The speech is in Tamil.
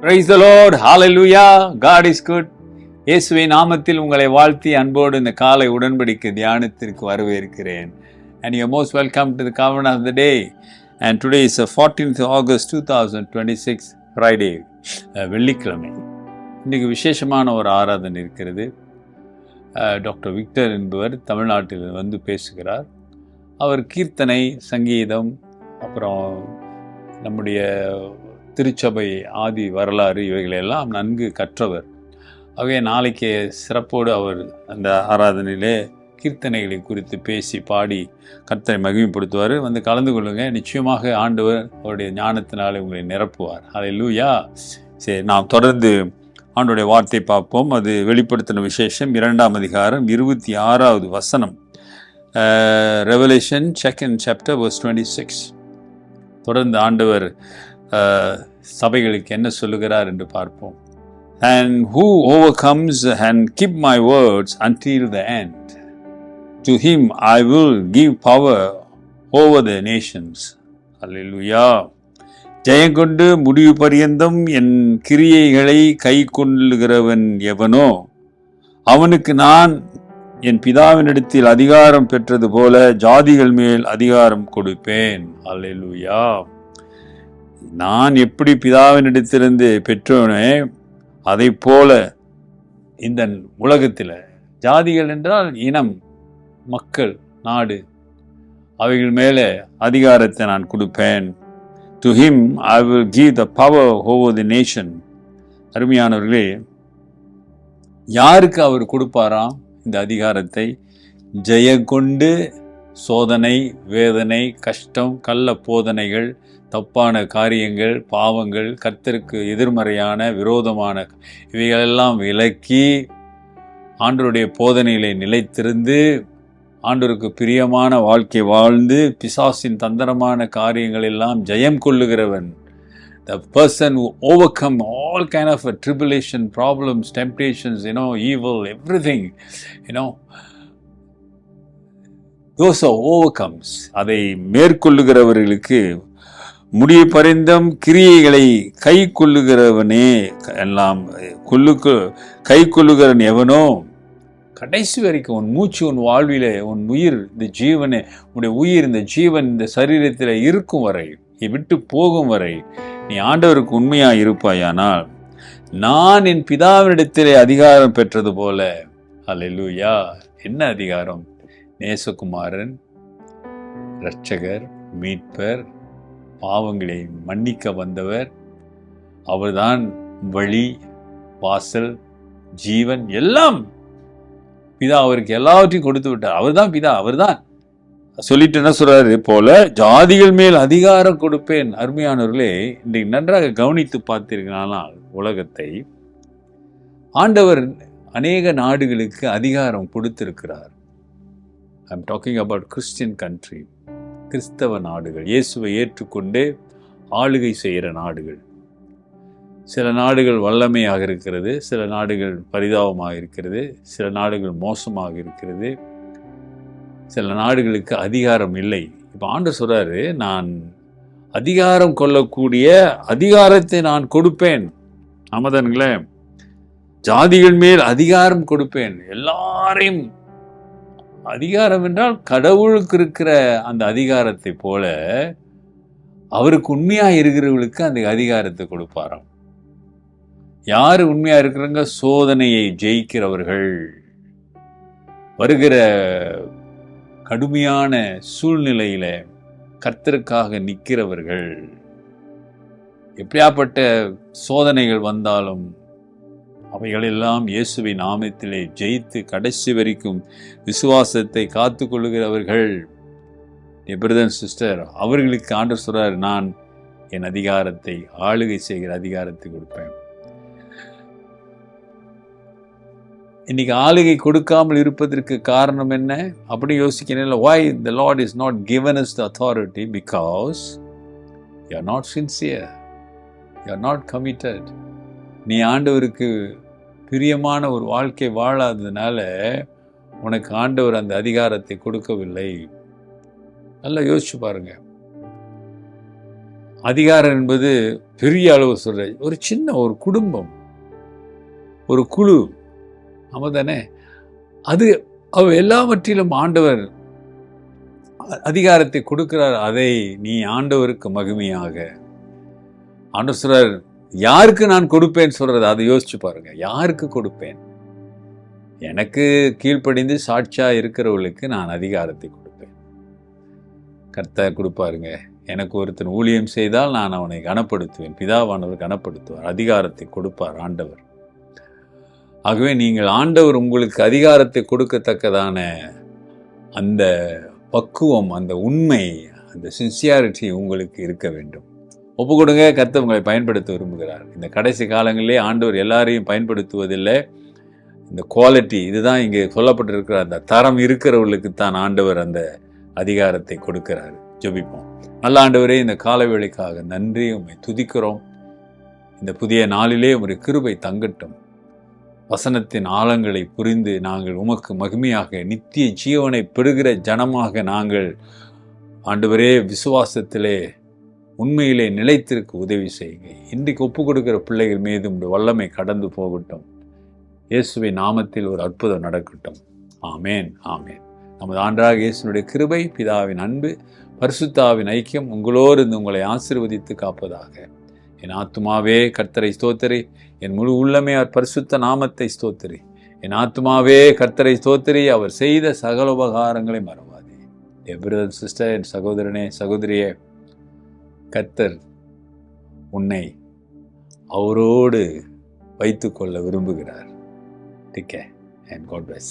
Praise the Lord. Hallelujah. God is good. இயேசுவின் நாமத்தில் உங்களை வாழ்த்தி அன்போடு இந்த காலை உடன்படிக்கை தியானத்திற்கு வரவேற்கிறேன். And you are most welcome to the Covenant of the Day. And today is the 14th August 2026, Friday, வெள்ளிக்கிழமை. இன்றைக்கு விசேஷமான ஒரு ஆராதனை இருக்கிறது. டாக்டர் விக்டர் என்பவர் தமிழ்நாட்டில் வந்து பேசுகிறார். அவர் கீர்த்தனை, சங்கீதம், அப்புறம் நம்முடைய திருச்சபை ஆதி வரலாறு இவைகளெல்லாம் நன்கு கற்றவர். ஆகவே நாளைக்கு சிறப்போடு அவர் அந்த ஆராதனையிலே கீர்த்தனைகளை குறித்து பேசி பாடி கர்த்தரை மகிமைப்படுத்துவார். வந்து கலந்து கொள்ளுங்க. நிச்சயமாக ஆண்டவர் அவருடைய ஞானத்தினாலே உங்களை நிரப்புவார். ஹல்லேலூயா. சரி, நாம் தொடர்ந்து ஆண்டவருடைய வார்த்தை பார்ப்போம். அது வெளிப்படுத்தின விசேஷம் 2ஆம் அதிகாரம் 26வது வசனம். Revelation 2nd chapter verse 26. தொடர்ந்து ஆண்டவர் சபைகளுக்கு என்ன சொல்லுகிறார் என்று பார்ப்போம். And who overcomes and keep my words until the end, to him I will give power over the nations. Hallelujah. ஜெயங்கொண்டு முடிவு பரியந்தம் என் கிரியைகளை கை கொள்ளுகிறவன் எவனோ அவனுக்கு நான் என் பிதாவினிடத்தில் அதிகாரம் பெற்றது போல ஜாதிகள் மேல் அதிகாரம் கொடுப்பேன். அல்லேலூயா. நான் எப்படி பிதாவினிடத்திலிருந்து பெற்றோனே அதை போல இந்த உலகத்தில் ஜாதிகள் என்றால் இனம், மக்கள், நாடு, அவைகள் மேலே அதிகாரத்தை நான் கொடுப்பேன். To him I will give the power over the nation. அருமையானவர்களே, யாருக்கு அவர் கொடுப்பாராம் இந்த அதிகாரத்தை? ஜெயங்கொண்டு சோதனை, வேதனை, கஷ்டம், கள்ள போதனைகள், தப்பான காரியங்கள், பாவங்கள், கர்த்தருக்கு எதிர்மறையான விரோதமான இவைகளெல்லாம் விலக்கி ஆண்டவருடைய போதனைகளை நிலைத்திருந்து ஆண்டவருக்கு பிரியமான வாழ்க்கை வாழ்ந்து பிசாசின் தந்திரமான காரியங்கள் எல்லாம் ஜெயம் கொள்ளுகிறவன். The person who overcome all kind of tribulation, problems, temptations, evil, everything, those are overcomes. அதை மேற்கொள்ளுகிறவர்களுக்கு முடிய பரிந்தம் கிரியைகளை கை கொள்ளுகிறவனே எல்லாம் கை கொள்ளுகிறவன் எவனோ கடைசி வரைக்கும் உன் மூச்சு, உன் வாழ்விலே, உன் உயிர், இந்த ஜீவனை, உன்னுடைய உயிர், இந்த ஜீவன் இந்த சரீரத்தில் இருக்கும் வரை, விட்டு போகும் வரை நீ ஆண்டவருக்கு உண்மையா இருப்பாயானால் நான் என் பிதாவினிடத்திலே அதிகாரம் பெற்றது போல. அல்லேலூயா. என்ன அதிகாரம்? நேசகுமாரன், இரட்சகர், மீட்பர், பாவங்களை மன்னிக்க வந்தவர். அவர்தான் வழி, வாசல், ஜீவன், எல்லாம். பிதா அவருக்கு எல்லாவற்றையும் கொடுத்து விட்டார். அவர்தான் பிதா. அவர்தான் சொல்லிட்டு என்ன சொல்றாரு? போல ஜாதிகள் மேல் அதிகாரம் கொடுப்பேன். அருமையானவர்களே, இன்றைக்கு நன்றாக கவனித்து பார்த்தீர்களானால் உலகத்தை ஆண்டவர் அநேக நாடுகளுக்கு அதிகாரம் கொடுத்திருக்கிறார். I am talking about Christian country. கிறிஸ்தவ நாடுகள், இயேசுவை ஏற்றுக்கொண்டு ஆளுகை செய்கிற நாடுகள். சில நாடுகள் வல்லமையாக இருக்கிறது, சில நாடுகள் பரிதாபமாக இருக்கிறது, சில நாடுகள் மோசமாக இருக்கிறது, சில நாடுகளுக்கு அதிகாரம் இல்லை. இப்போ ஆண்டவர் சொல்றாரு, நான் அதிகாரம் கொள்ளக்கூடிய அதிகாரத்தை நான் கொடுப்பேன். ஆமாதானுங்களே, ஜாதிகள் மேல் அதிகாரம் கொடுப்பேன். எல்லாரையும் அதிகாரம் என்றால் கடவுளுக்கு இருக்கிற அந்த அதிகாரத்தை போல அவருக்கு உண்மையா இருக்கிறவர்களுக்கு அந்த அதிகாரத்தை கொடுப்பாராம். யாரு உண்மையா இருக்கிறாங்க? சோதனையை ஜெயிக்கிறவர்கள், வருகிற கடுமையான சூழ்நிலையில கர்த்தருக்காக நிற்கிறவர்கள். எப்படியாப்பட்ட சோதனைகள் வந்தாலும் அவைகளெல்லாம் இயேசுவின் நாமத்திலே ஜெயித்து கடைசி வரைக்கும் விசுவாசத்தை காத்து கொள்ளுகிறவர்கள். பிரதர் சிஸ்டர், அவர்களுக்கு ஆண்டவர் சொல்றார், நான் என் அதிகாரத்தை, ஆளுகை செய்கிற அதிகாரத்தை கொடுப்பேன். இன்னைக்கு ஆளுகை கொடுக்காமல் இருப்பதற்கு காரணம் என்ன? அப்படி யோசிக்கிறேன். Why the Lord is not given us the authority? Because you are not sincere, you are not committed. நீ ஆண்டவருக்கு பிரியமான ஒரு வாழ்க்கை வாழாததுனால உனக்கு ஆண்டவர் அந்த அதிகாரத்தை கொடுக்கவில்லை. நல்லா யோசிச்சு பாருங்க. அதிகாரம் என்பது பெரிய அளவு சொல்ற ஒரு சின்ன ஒரு குடும்பம், ஒரு குழு, ஆமா தானே? அது எல்லாவற்றிலும் ஆண்டவர் அதிகாரத்தை கொடுக்கிறார். அதை நீ ஆண்டவருக்கு மகிமையாக. ஆண்டவர் சொல்றார், யாருக்கு நான் கொடுப்பேன் சொல்றது, அதை யோசிச்சு பாருங்க. யாருக்கு கொடுப்பேன்? எனக்கு கீழ்ப்படிந்து சாட்சியா இருக்கிறவர்களுக்கு நான் அதிகாரத்தை கொடுப்பேன். கர்த்தர் கொடுப்பாருங்க. எனக்கு ஒருத்தன் ஊழியம் செய்தால் நான் அவனை கனப்படுத்துவேன். பிதாவானவர் கனப்படுத்துவார். அதிகாரத்தை கொடுப்பார் ஆண்டவர். ஆகவே நீங்கள் ஆண்டவர் உங்களுக்கு அதிகாரத்தை கொடுக்கத்தக்கதான அந்த பக்குவம், அந்த உண்மை, அந்த சின்சியாரிட்டி உங்களுக்கு இருக்க வேண்டும். ஒப்பு கொடுங்க. கர்த்தர் உங்களை பயன்படுத்த விரும்புகிறார். இந்த கடைசி காலங்களிலே ஆண்டவர் எல்லாரையும் பயன்படுத்துவதில்லை. இந்த குவாலிட்டி, இதுதான் இங்கே சொல்லப்பட்டிருக்கிற அந்த தரம் இருக்கிறவர்களுக்கு தான் ஆண்டவர் அந்த அதிகாரத்தை கொடுக்கிறார். ஜெபிப்போம். நல்ல ஆண்டவரே, இந்த காலவேளைக்காக நன்றி, உம்மை துதிக்கிறோம். இந்த புதிய நாளிலே உம்முடைய கிருபை தங்கட்டும். வசனத்தின் ஆழங்களை புரிந்து நாங்கள் உமக்கு மகிமையாக நித்திய ஜீவனை பெறுகிற ஜனமாக நாங்கள் ஆண்டவரே விசுவாசத்திலே உண்மையிலே நிலைத்திருக்க உதவி செய்யுங்க. இன்றைக்கு ஒப்பு கொடுக்கிற பிள்ளைகள் மீது உம்முடைய வல்லமை கடந்து போகட்டும். இயேசுவின் நாமத்தில் ஒரு அற்புதம் நடக்கட்டும். ஆமேன், ஆமேன். நமது ஆண்டவராகிய இயேசுவினுடைய கிருபை, பிதாவின் அன்பு, பரிசுத்தாவின் ஐக்கியம் உங்களோடு இருந்து உங்களை ஆசீர்வதித்து காப்பதாக. என் ஆத்துமாவே கர்த்தரை ஸ்தோத்திரி, என் முழு உள்ளமே அவர் பரிசுத்த நாமத்தை ஸ்தோத்திரி. என் ஆத்துமாவே கர்த்தரை ஸ்தோத்திரி, அவர் செய்த சகல உபகாரங்களை மறவாதே. என் பிரதர் சிஸ்டர், என் சகோதரனே சகோதரியே, கர்த்தர் உன்னை அவரோடு வைத்துக்கொள்ள விரும்புகிறார். Take care and God bless.